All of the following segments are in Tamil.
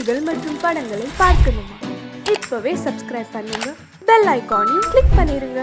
செய்திகள் மற்றும் படங்களை பார்க்கணுமா? இப்பவே சப்ஸ்கிரைப் பண்ணுங்க, பெல் ஐகானையும் கிளிக் பண்ணிருங்க.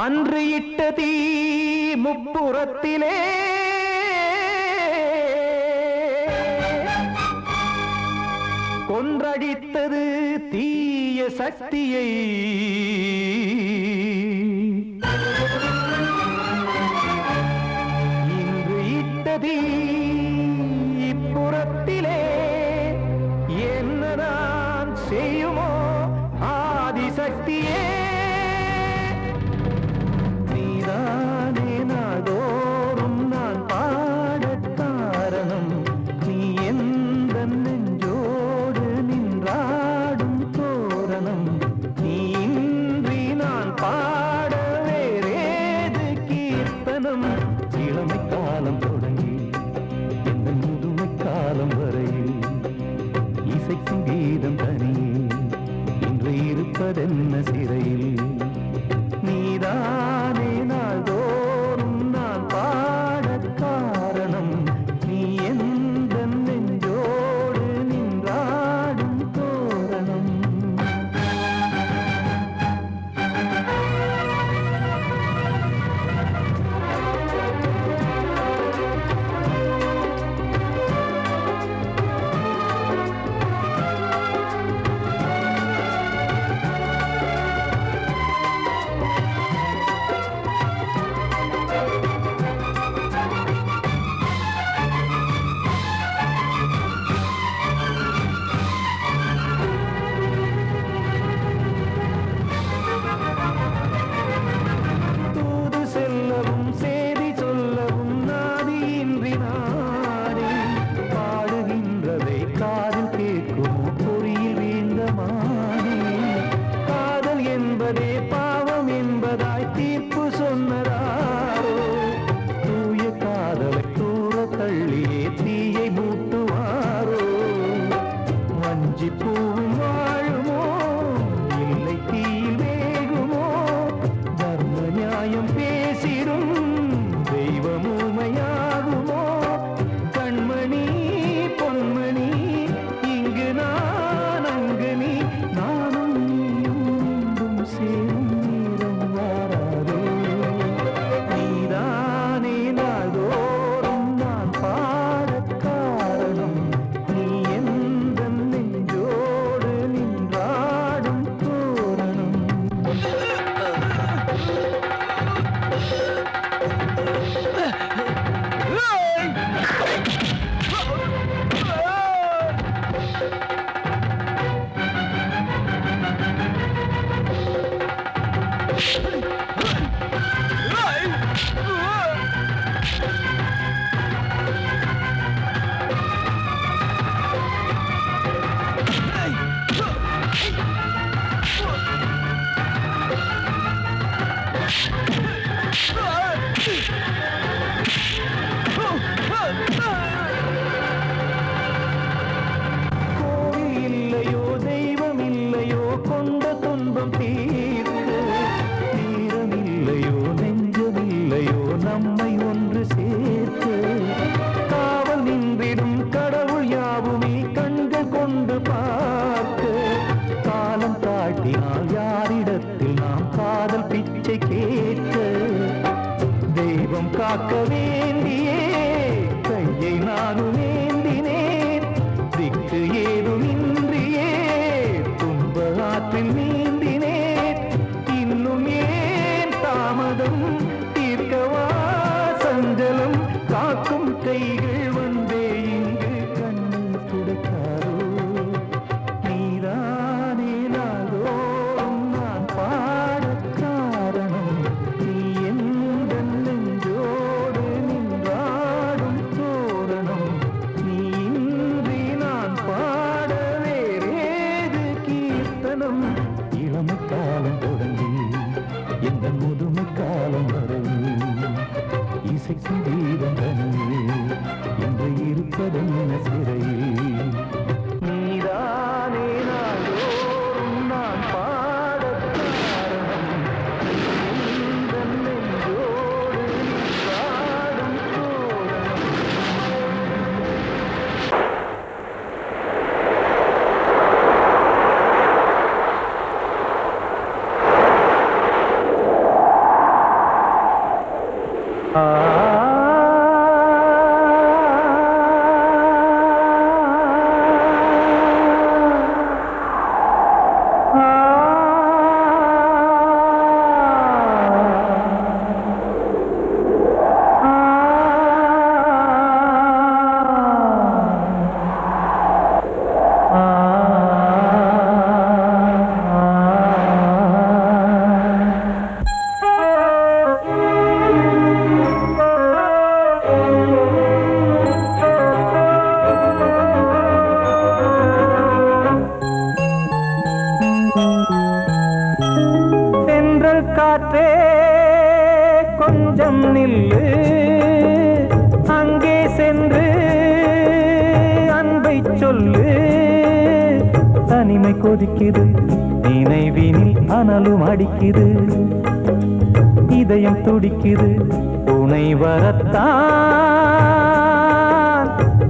அன்று இட்ட தீ முப்புறத்திலே கொன்றடித்தது தீய சக்தியை. இன்று இட்ட தீ இப்புறத்திலே என்னதான் செய்யுமோ ஆதிசக்தியே. நீ இருப்பதென்ன சிறையில் நீதானே நாள்தோறும் நான் பாடக் காரணம் நீ எந்த நெஞ்சோடு நின்றாடும் தோரணம் காக்க வேண்டியே கையை நானும் ஏந்தினேன் திக்கு ஏதுமின்றியே துன்ப ஆற்றில் நீந்தினேன் இன்னும் ஏன் தாமதம் தீர்க்கவா சஞ்சலம் காக்கும் கைகள் வந்தே இங்கு கண்ணீர் துடைக்காரோ நீதானே நாள்தோறும் நான் பாடக் காரணம் நீ எந்த நெஞ்சோடு நின்றாடும் தோரணம் நீ இன்றி நான் பாட வேறேது கீர்த்தனம் இளமை காலம் தொடங்கி எந்த முதுமை காலம் வரையில் இசைக்கு வீரம் தனியே என்று இருப்பதென்ன சிறையில் நீதானே நாள்தோறும் நான் பாடக் காரணம் எந்த நெஞ்சோடு நின்றாடும் தோரணம் காற்றே கொஞ்சம் நில்லு அங்கே சென்று அன்பை சொல்லு தனிமை கொதிக்குது நினைவினில் அனலும் அடிக்குது, இதயம் துடிக்குது துணை வரத்தான்.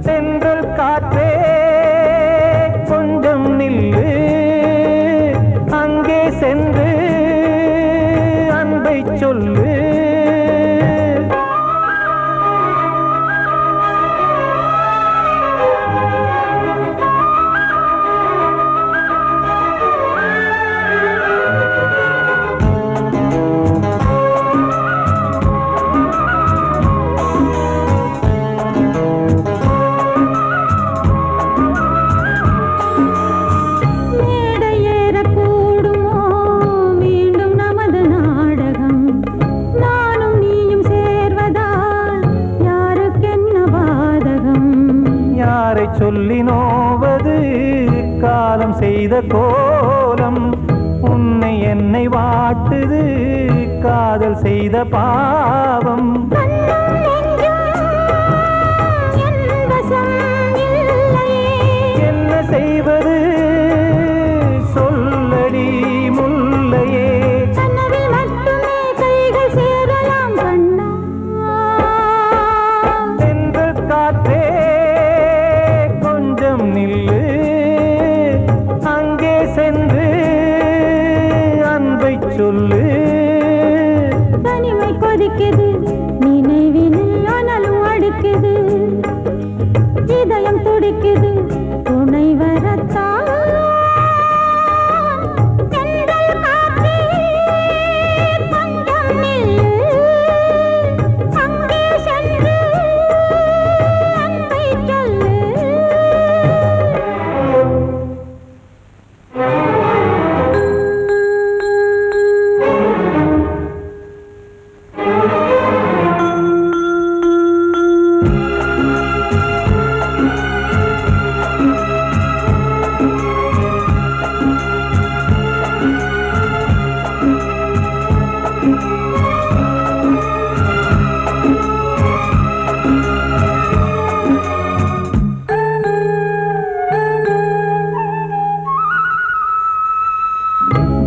சென்றல் காற்றே கொஞ்சம் நில்லு, அங்கே சென்று அன்பை சொல்லு. சொல்லி நோவது காலம் செய்த கோலம், உன்னை என்னை வாட்டுது காதல் செய்த பாவம். என்ன செய்வது சொல்லடி முல்லையே, சென்றல் காற்றே நில்லு, அங்கே சென்று அன்பை சொல்லு. தனிமை கொதிக்குது, நினைவினில் அனலும் அடிக்குது, இதயம் துடிக்குது துணை வரத்தான்.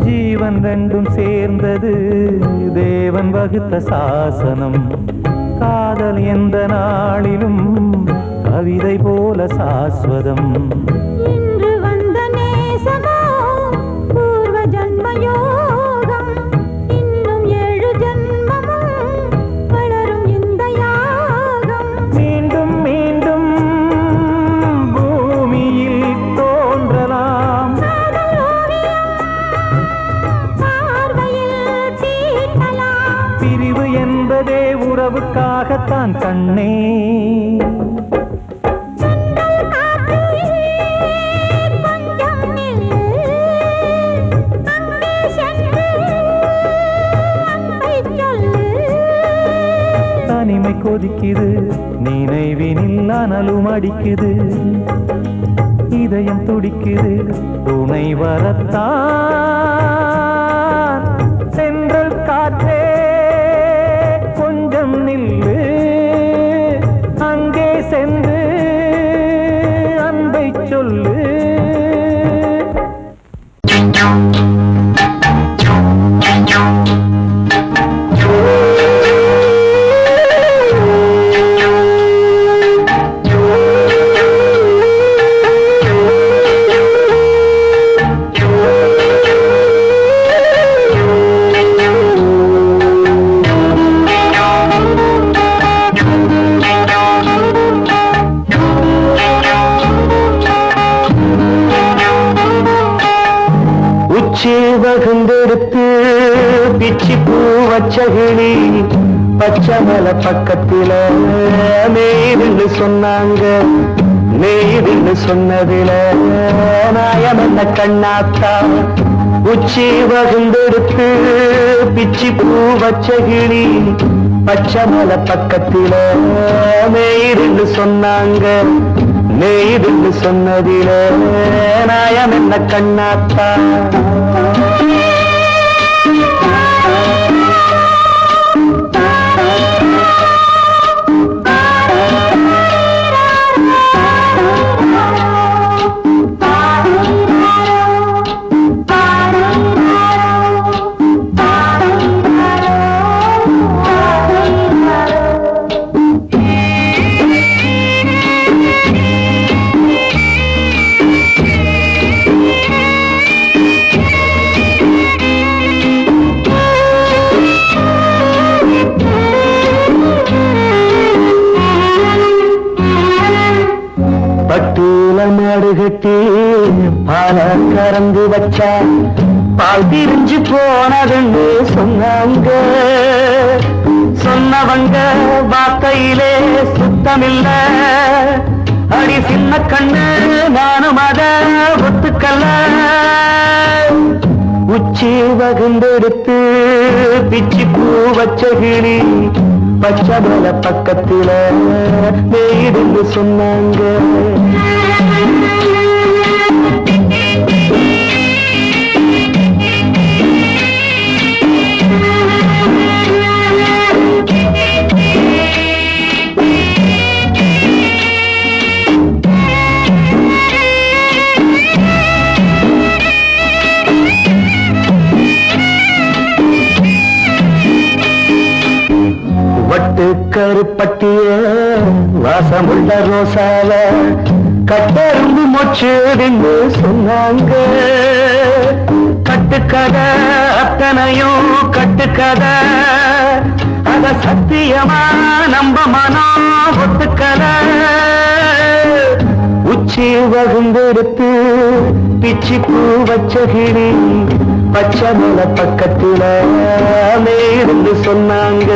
ஜீவன் ரெண்டும் சேர்ந்தது தேவன் வகுத்த சாசனம், காதல் எந்த நாளிலும் கவிதை போல சாஸ்வதம். இன்று வந்த நேசமோ பூர்வ ஜன்மயோகம், இன்னும் 7 ஜன்மமும் வளரும் இந்த யாகம். மீண்டும் மீண்டும் பூமியில் தோன்றலாம், பிரிவு என்பதே உறவுக்காகத்தான் கண்ணே. தனிமை கொதிக்குது, நினைவினில் அனலும் அடிக்குது, இதயம் துடிக்குது துணை வரத்தான். சென்றல் காற்றே கொஞ்சம் நில்லு, அங்கே சென்று அன்பை சொல்லு. வகுந்தெடுத்து பிச்சி பூ வச்சகிளி பச்சமல பக்கத்தில மேய்துன்னு சொன்னாங்க, மேய்துன்னு சொன்னதில நாயம் என்ன கண்ணாத்தா. உச்சி வகுந்தெடுத்து பிச்சி பூ வச்சகிளி பச்சமல பக்கத்தில மேய்துன்னு சொன்னாங்க, மேய்துன்னு சொன்னதில நாயம் என்ன கண்ணாத்தா. பால கறந்து வச்சா பால் திரிஞ்சு போனதுன்னு சொன்னாங்க. சொன்னவங்க வார்த்தையிலே சுத்தமில்ல. அடி சின்ன கண்ணு நானும் அத ஒத்துக்கல்ல. உச்சி வகுந்தெடுத்து பிச்சி பூ வச்ச கிளி பச்சை மலை பக்கத்தில மேய்துன்னு சொன்னாங்க. கருப்பட்டிய வாசமுள்ள ரோசால கட்டெரும்பு மொச்சுன்னு சொன்னாங்க. கட்டுக்கதை அத்தனையும் கட்டுக்கதை, அத சத்தியமா நம்ப மனம் ஒத்துக்கதை. உச்சி வகுந்தெடுத்து பிச்சி பூ வச்ச கிளி பச்சை மலை பக்கத்தில மேருந்து சொன்னாங்க.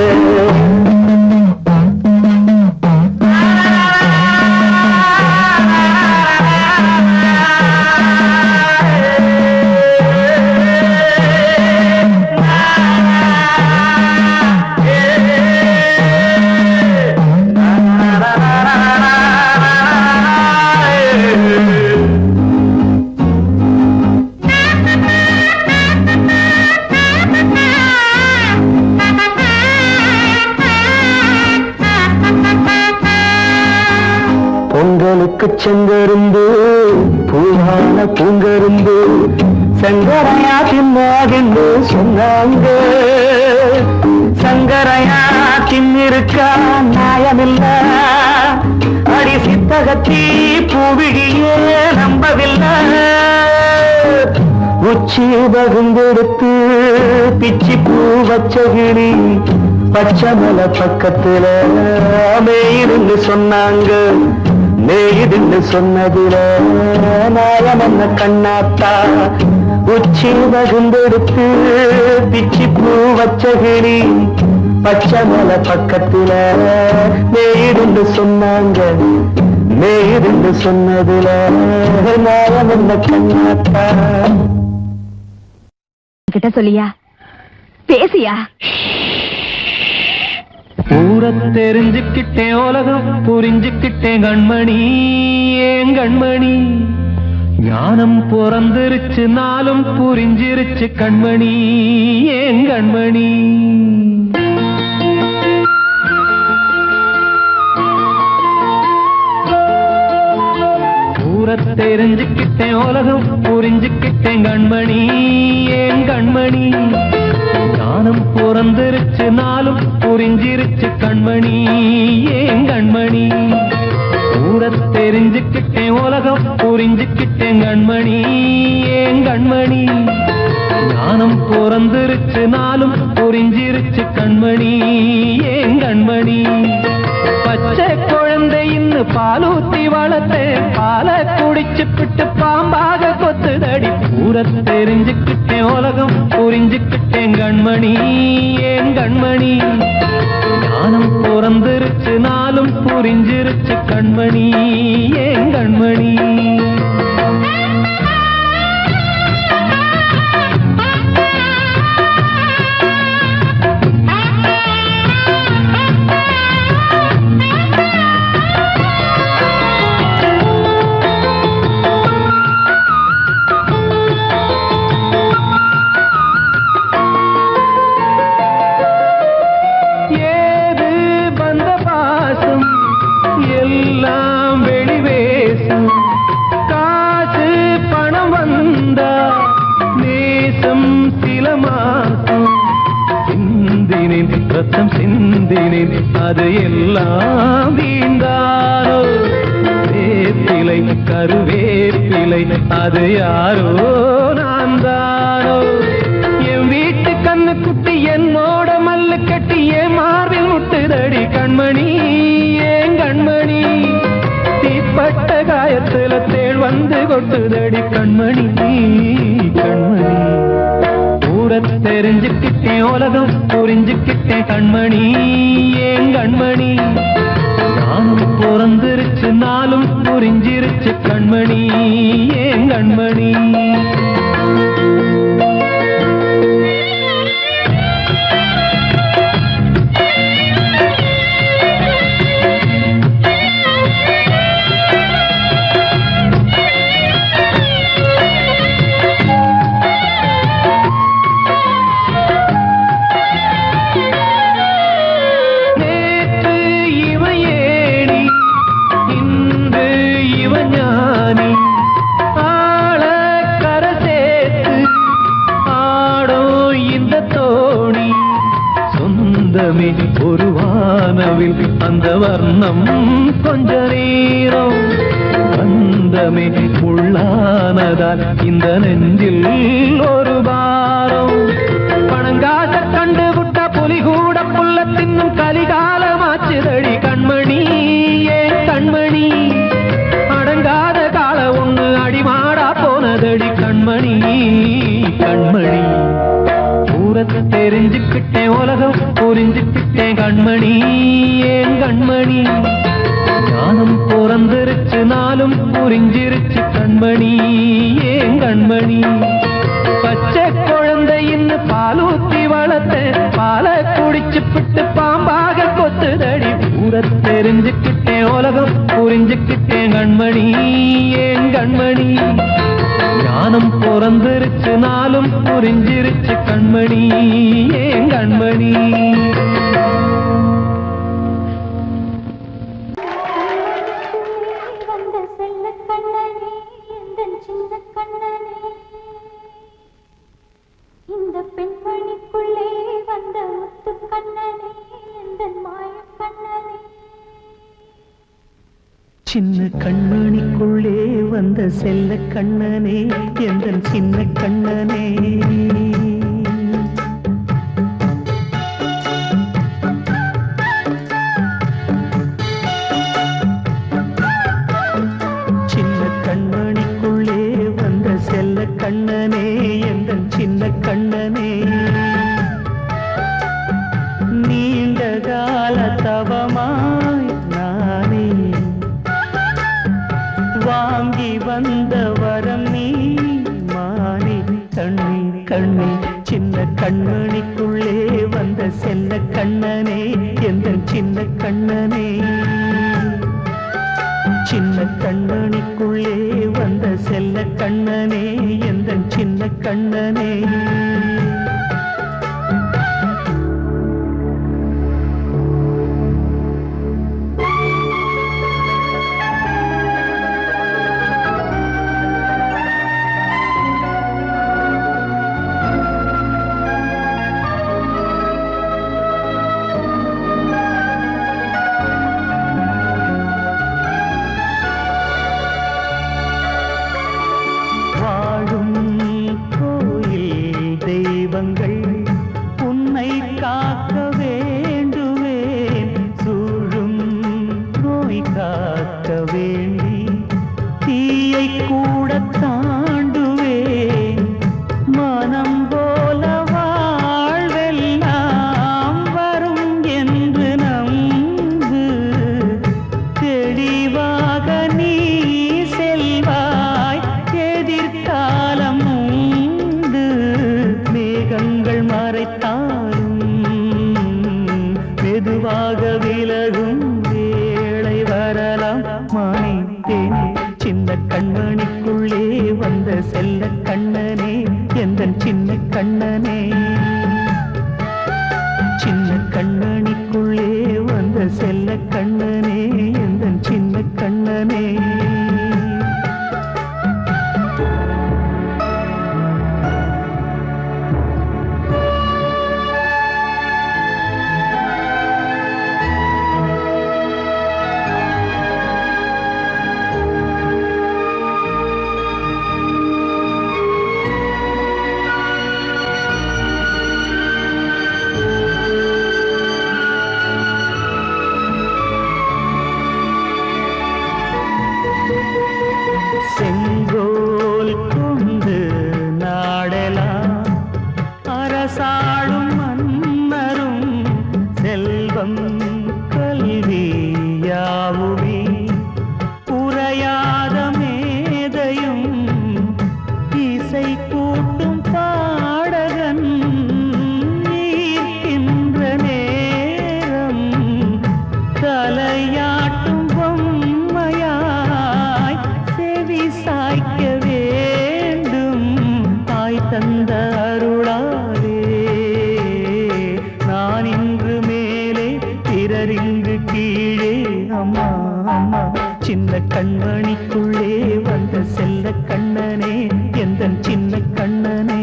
பொங்கலுக்கு செங்கரும்பு பூவான பூங்கரும்பு சங்கரையா தின்னாகின்னு சொன்னாங்க. சங்கரையா தின்னிருக்கா நியாயமில்ல. அடி சித்தகத்தி பூவிழியே நம்பவில்லை. உச்சி வகுந்தெடுத்து பிச்சி பூ வச்ச கிளி பச்சை மலை பக்கத்துல மேய்துன்னு சொன்னாங்க. மேய்துன்னு சொன்னதுல நாயம் என்ன கண்ணாத்தா. உச்சி வகுந்தெடுத்து பிச்சி பூ வச்ச கிளி பச்சை மலை பக்கத்துல மேய்துன்னு சொன்னாங்க. மேய்துன்னு சொன்னதுல நாயம் என்ன கண்ணாத்தா. கிட்ட சொல்லியா பேசியா? ஊர தெரிஞ்சுக்கிட்டேன், உலகம் புரிஞ்சுக்கிட்டேன் கண்மணி. ஏன் கண்மணி ஞானம் பிறந்திருச்சு, நாளும் புரிஞ்சிருச்சு கண்மணி. ஏன் கண்மணி ஊர தெரிஞ்சுக்கிட்டேன், உலகம் புரிஞ்சுக்கிட்டேன் கண்மணி. ஏன் கண்மணி ஞானம் பிறந்திருச்சு, நாளும் புரிஞ்சிருச்சு கண்மணி. ஏன் கண்மணி ஊர தெரிஞ்சுக்கிட்டேன், உலகம் புரிஞ்சுக்கிட்டேன் கண்மணி. ஏன் கண்மணி ஞானம் பிறந்திருச்சு, நாளும் புரிஞ்சிருச்சு கண்மணி. ஏன் கண்மணி பச்சை குழந்தை இன்னு பாலூத்தி வளர்த்தேன், பாலை குடிச்சு பிட்டு பாம்பாக கொத்துதடி. ஊர தெரிஞ்சுக்கிட்டேன், உலகம் புரிஞ்சுக்கிட்டேன் கண்மணி. ஏன் கண்மணி ஞானம் பிறந்திருச்சு, நாளும் புரிஞ்சிருச்சு கண்மணி. ஏன் கண்மணி சிந்தினேன் அது எல்லாம் வீண்டாரோ. வேப்பிலை கருவேப்பிலை அது யாரோ நான் தானோ. என் வீட்டு கண்ணு குட்டி என்னோட மல்லு கட்டி என் மார்பில் முட்டுதடி கண்மணி. ஏன் கண்மணி தீப்பட்ட காயத்துல தேழ்வ வந்து கொட்டுதடி கண்மணி கண்மணி. ஊரை தெரிஞ்சுக்கிட்டேன் உலகம் புரிஞ்சுக்கிட்டேன் கண்மணி ஏன் கண்மணி. நானும் பிறந்திருச்சு நாளும் புரிஞ்சிருச்சு கண்மணி ஏன் கண்மணி. ஒரு வானவில் அந்த வர்ணம் கொஞ்ச நேரம் பந்தமே உள்ளானதால் இந்த நெஞ்சில் ஒரு பாரம். பணங்காச கண்டு விட்ட புலி கூட புல்ல தின்னும் கலிகாலமாச்சுதடி கண்மணி ஏன் கண்மணி. அடங்காத கால ஒண்ணு அடிமாடா போனதடி கண்மணி கண்மணி. ஊரத்தை தெரிஞ்சுக்கிட்டேன் உலகம் புரிஞ்சுக்கிட்டேன் கண்மணி ஏன் கண்மணி. ஞானம் பிறந்திருச்சு நாளும் புரிஞ்சிருச்சு கண்மணி ஏன் கண்மணி. பச்சை குழந்தையின்னு பாலூத்தி வளர்த்த பாலை குடிச்சு பிட்டு பாம்பாக கொத்துதடி. ஊரத்தை தெரிஞ்சுக்கிட்டேன் உலகம் புரிஞ்சுக்கிட்டேன் கண்மணி ஏன் கண்மணி. ஞானம் பிறந்திருச்சு நாளும் புரிஞ்சிருச்சு கண்மணி ஏன் கண்மணி. இந்த பெண்மணிக்குள்ளே வந்த முத்து கண்ணனே இந்த மாய கண்ணனே. சின்ன கண்மணிக்குள்ளே வந்த செல்ல கண்ணனே எந்தன் சின்ன கண்ணனே. சின்ன கண்மணிக்குள்ளே வந்த செல்ல கண்ணனே எந்தன் சின்ன கண்ணனே. நீண்ட கால தவமாய் நானே வாங்கி வந்த வரம் நீ மானே கண்ணே கண்ணே. சின்ன கண்மணிக்குள்ளே வந்த செல்ல கண்ணனே எந்தன் சின்ன கண்ணனே. சின்ன கண்மணிக்குள்ளே வந்த செல்ல கண்ணனே எந்தன் சின்ன கண்ணனே. உன்னை காக்க வேண்டுவேன் சூழும் நோய் காக்க வேண்டி தீயை கூட தாண்டுவேன். மனம் போல வாழ்வெல்லாம் வரும் என்று நம்பு. தெளிவாக நீ செல்வாய் எதிர்காலம் உண்டு. மேகங்கள் மறைத்தாலும் மெதுவாக விலகும் வேளை வரலாம் மானே தேனே. சின்ன கண்மணிக்குள்ளே வந்த செல்ல கண்ணனே எந்தன் சின்ன கண்ணனே. சின்ன கண்மணிக்குள்ளே வந்த செல்ல கண்ணனே எந்தன் சின்ன கண்ணனே. அரசாளும் மன்னரும் செல்வம் கல்வி யாவுமே உரையாத மேதையும் இசை கூட்டும் பாடகன் ஈர்க்கின்ற நேரம் தலையாட்டும் பொம்மையாய் செவி சாய்க்க வேண்டும் தாய் தந்த அருளாலே நான் இன்று மேலே பிறரிங்கு கீழே அம்மா அம்மா சின்ன கண்மணிக்குள்ளே வந்த செல்ல கண்ணனே எந்தன் சின்ன கண்ணனே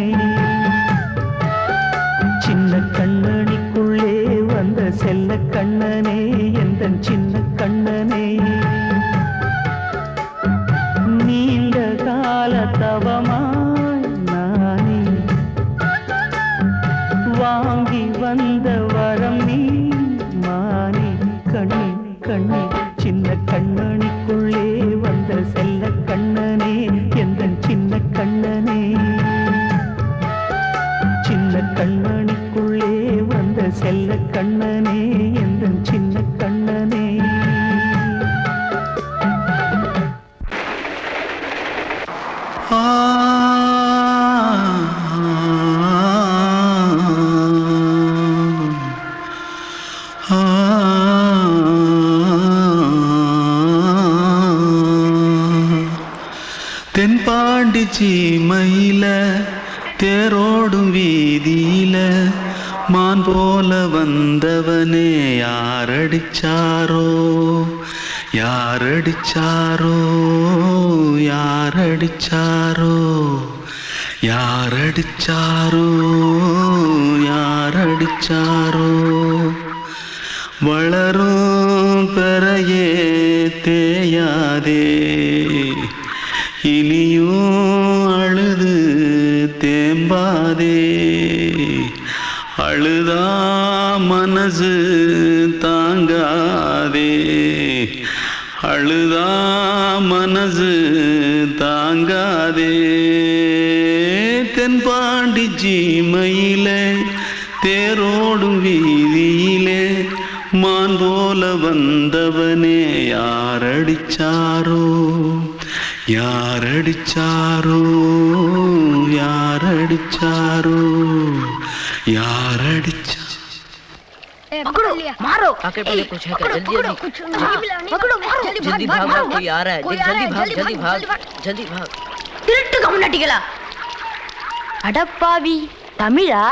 சின்ன கண்ணனிக்குள்ளே வந்த செல்ல கண்ணனே எந்தன் சின்ன கண்ணனே நீண்ட கால தவமாய் நானே வாங்கி வந்த வரம் நீ மானே கண்ணே கண்ணே சின்ன கண்ணனிக்குள்ளே வந்த செல்ல கண்ணனே எந்தன் சின்ன கண்ணனே சின்ன கண்ணனிக்குள்ளே வந்த செல்ல கண்ணனே எந்தன் சின்ன கண்ணனே தென்பாண்டி சீமையில தேரோடும் வீதியில மான் போல வந்தவனே யாரடிச்சாரோ யாரடிச்சாரோ யாரடிச்சாரோ யாரடிச்சாரோ யாரடிச்சாரோ வளரும் பெறையே தேயாதே இனியும் அழுது தேம்பாதே அழுதா மனசு தாங்காதே அழுதா மனசு தாங்காதே தென்பாண்டி சீமையிலே தேரோடும் வீதியிலே மான் போல வந்தவனே யாரடிச்சாரோ யாரடிச்சாரோ யாரடிச்சாரோ யாரடிச்சா पकड़ो मारो आके पहले कुछ है क्या जल्दी पकड़ो मारो जल्दी भाग कोई आ रहा है जल्दी भाग जल्दी भाग திருட்டு கம்முனட்டிகளா அடப்பாவி தமிழா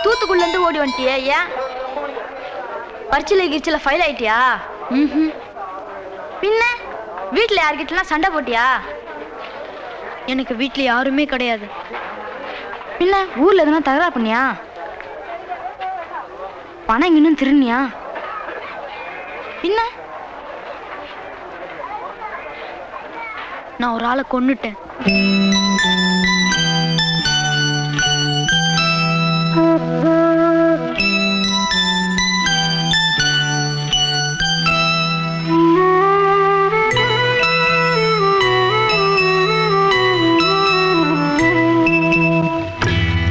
தூத்துக்குள்ள இருந்து ஓடி வந்துட்டியா ஏன் பரிச்சையில கிரிச்சில ஃபைல் ஆயிட்டியா பின்ன வீட்டுல யார்கிட்டலாம் சண்டை போட்டியா எனக்கு வீட்டுல யாருமே கிடையாது பின்ன ஊர்ல எதுனா தகராறு பண்ணியா பணம் இன்னும் திருநியா பின்ன நான் ஒரு ஆளை கொன்னுட்டேன்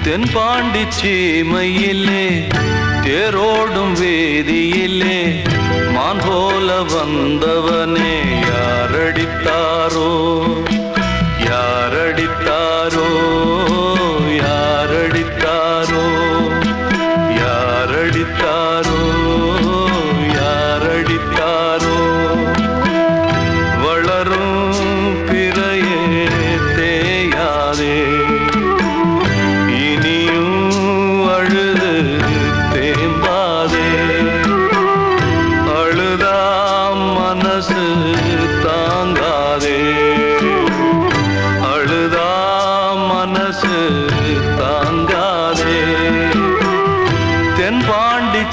தென்பாண்டி சீமையிலே தேரோடும் வேதியிலே மான் போல வந்தவனே யாரடித்தாரோ யாரடித்தாரோ யாரடித்தாரோ யாரடித்தாரோ யாரடித்தாரோ வளரும் பிறையே தேயாதே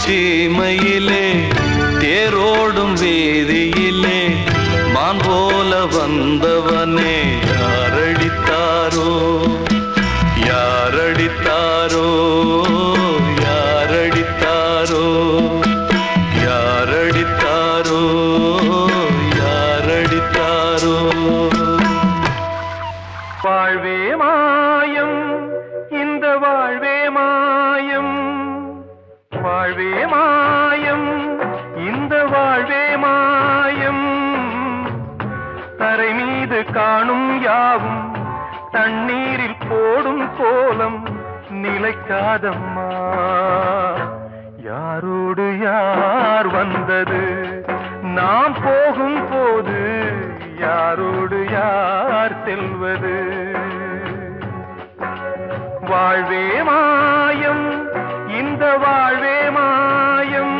சீமையிலே தேரோடும் வேதியிலே மான் போல வந்தவனே யாரடித்தாரோ யாரடித்தாரோ யாரடித்தாரோ யாரடித்தாரோ காணும் யாவும் தண்ணீரில் போடும் கோலம் நிலைக்காதம்மா. யாரோடு யார் வந்தது நாம் போகும் போது, யாரோடு யார் செல்வது? வாழ்வே மாயம், இந்த வாழ்வே மாயம்.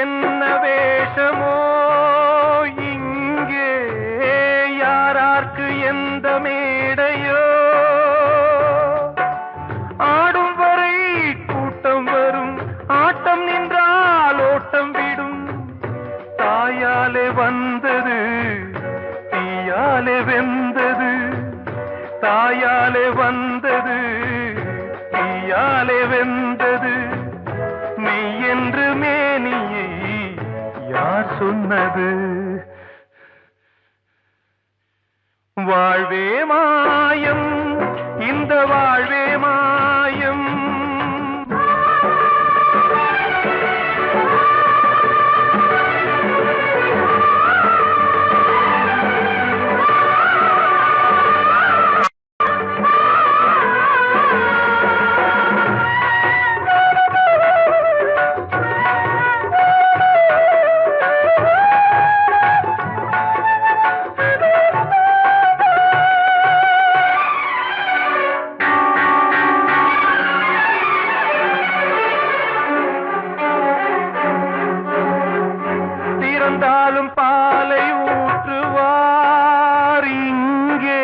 என்ன வேஷமோ இங்கே, யாரார்க்கு எந்த மேடையோ, ஆடும் வரை கூட்டம் வரும், ஆட்டம் நின்றால் ஓட்டம் விடும். தாயாலே வந்தது தீயாலே வெந்தது, தாயாலே வந்தது தீயாலே வெந்தது. மெய் என்று மேனியை யார் சொன்னது? வாழ்வே மாயம், இந்த வாழ்வே மாயம். இறந்தாலும் பாலை ஊற்றுவார் இங்கே,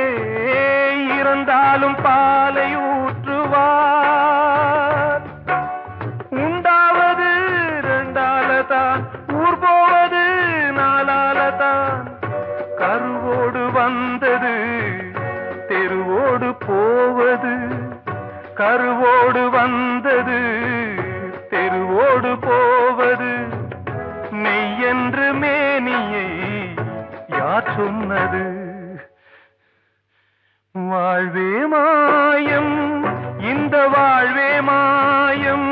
இறந்தாலும் பாலை ஊற்றுவார். உண்டாவது ரெண்டாலதான், ஊர் போவது நாலாலதான். கருவோடு வந்தது தெருவோடு போவது, கருவோடு வந்தது தெருவோடு போவது. மெய் என்று மேனியை யார் சொன்னது? வாழ்வே மாயம், இந்த வாழ்வே மாயம்.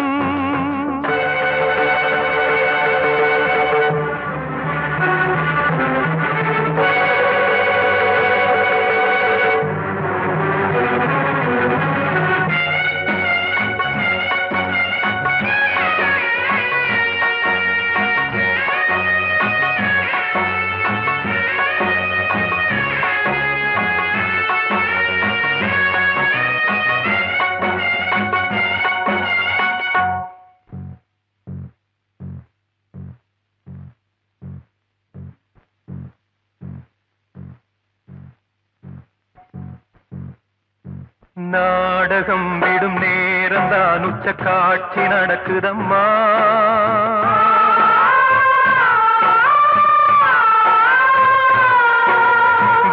நாடகம் விடும் நேரம்தான் உச்ச காட்சி நடக்குதம்மா.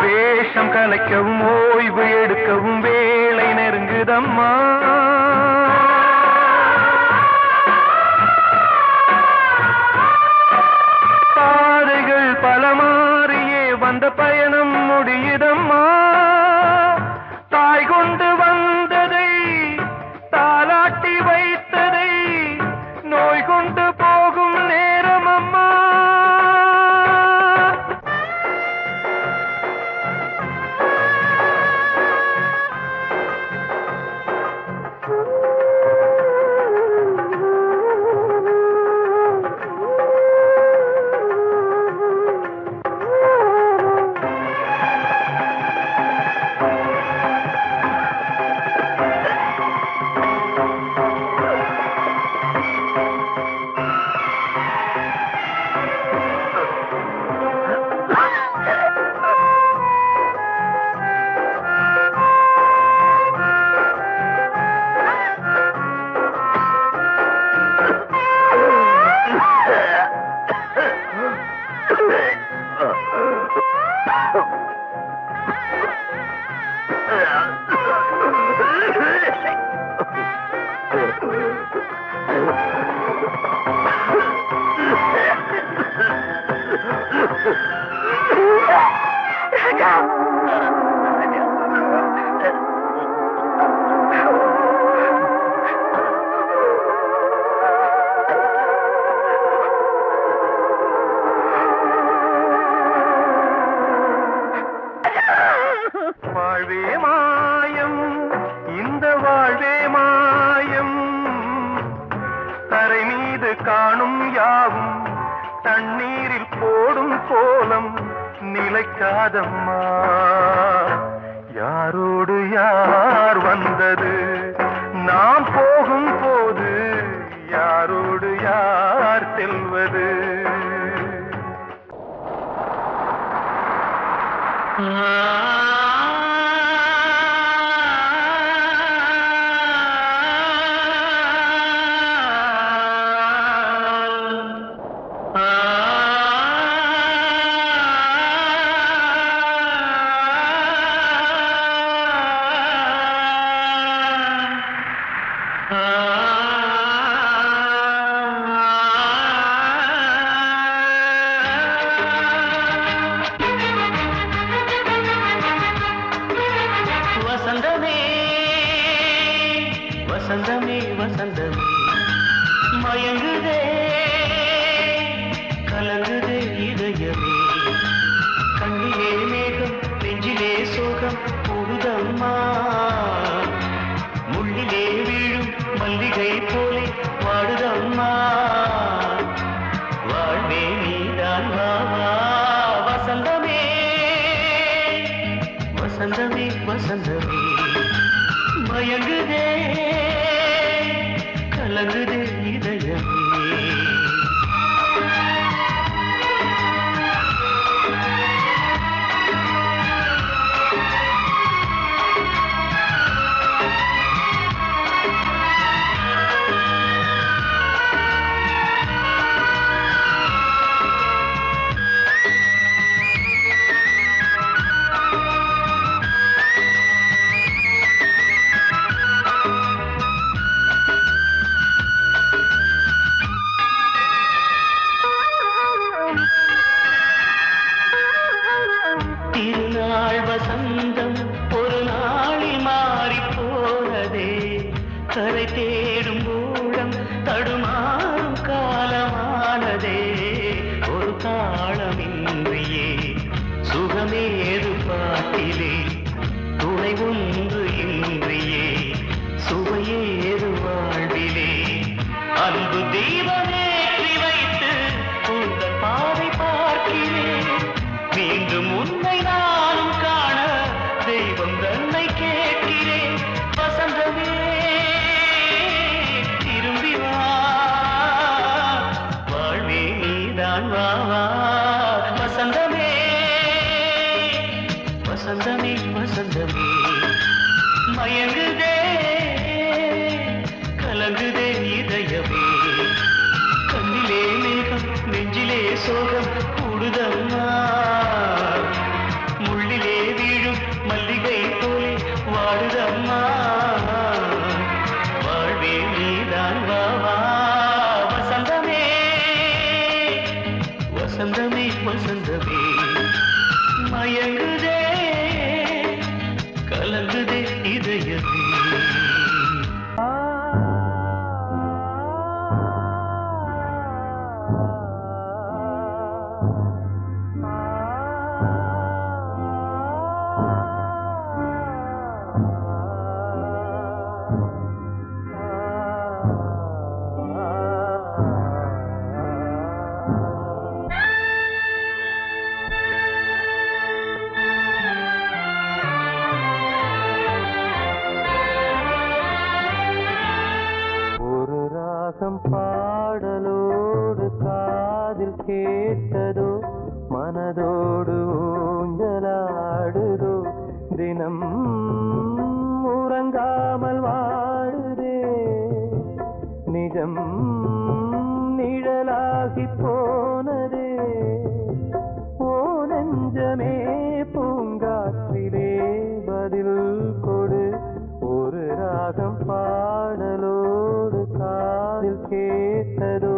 வேஷம் கலைக்கவும் ஓய்வு எடுக்கவும் வேளை நெருங்குதம்மா. பாதைகள் பல மாறியே வந்த பயணம் முடியுதம்மா. தாய் கொண்டு வந்ததை தாலாட்டி வைத்ததை நோய் கொண்டு போகும் நேரம் அம்மா. வாழ்வே மாயம், இந்த வாழ்வே மாயம், தரை மீது காணும் யாவும் தண்ணீரில் போடும் கோலம் நிலைக்காதம்மா. யாரோடு யார் வந்தது நாம் போகும் போது, யாரோடு யார் செல்வது? வசந்தமே வசந்தமே வசந்தமே மயங்குதே கலங்குதே இதயமே. கண்ணிலே மேகம் நெஞ்சிலே சோகம் கூடுதம்மா. முள்ளிலே வீழும் மல்லிகை போலே வாடுதம்மா. வாழ்வே நீதான் வாவா. வசந்தமே வசந்தமே வசந்தமே மயங்குதே கலங்குதே இதயமே. திருநாள் வசந்தம் ஒரு நாளில் மாறி போனதே. கரை தேடும் ஊழம் தடுமாறும் காலமானதே. ஒரு தாளமின்றியே சுகமேது பாட்டிலே. துணை ஒன்று இன்றியே சுவையேது வாழ்விலே. அன்பு தீபமேற்றி வைத்து உங்கள் பாதை பார்க்கிறேன். மீண்டும் உன்னை நானும் காண தெய்வம் தன்னை கேட்கிறேன். வசந்தமே திரும்பி வா. வாழ்வே நீதான் வாவா. வசந்தமே வசந்தமே வசந்தமே மயங்குதே கலங்குதே இதயமே. கண்ணிலே மேகம் நெஞ்சிலே சோகம் கூடுதம்மா. முள்ளிலே வீழும் மல்லிகை போலே வாடுதம்மா. வாழ்வே நீதான் வாவா. வசந்தமே வசந்தமே வசந்தமே மயங்குதே கலங்குதே இதயமே. பாடலோடு காதில் கேட்டதோ மனதோடு ஊஞ்சலாடுதோ. தினம் உறங்காமல் வாடுதே நிஜம் நிழலாகி போனதே. ஓ நெஞ்சமே பூங்காற்றிலே பதில் கொடு. ஒரு ராகம் பாடலோடு காதில் கேட்டதோ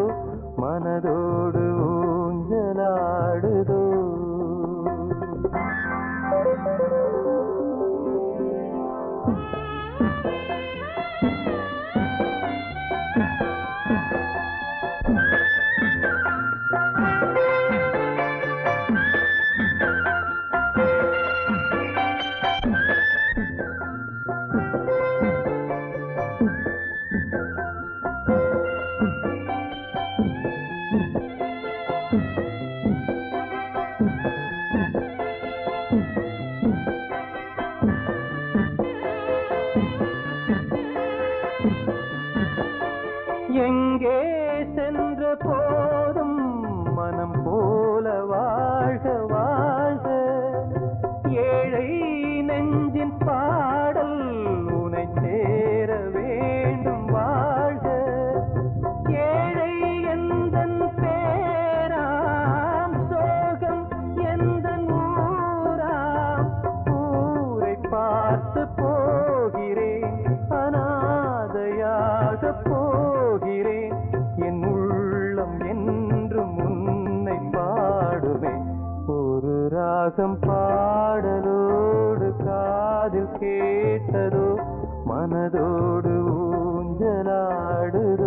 பார்த்து போகிறேன், அனாதையாக போகிறேன். என் உள்ளம் என்றும் உன்னை பாடுவேன். ஒரு ராகம் பாடலோடு காதில் கேட்டதோ, மனதோடு ஊஞ்சலாடுதோ.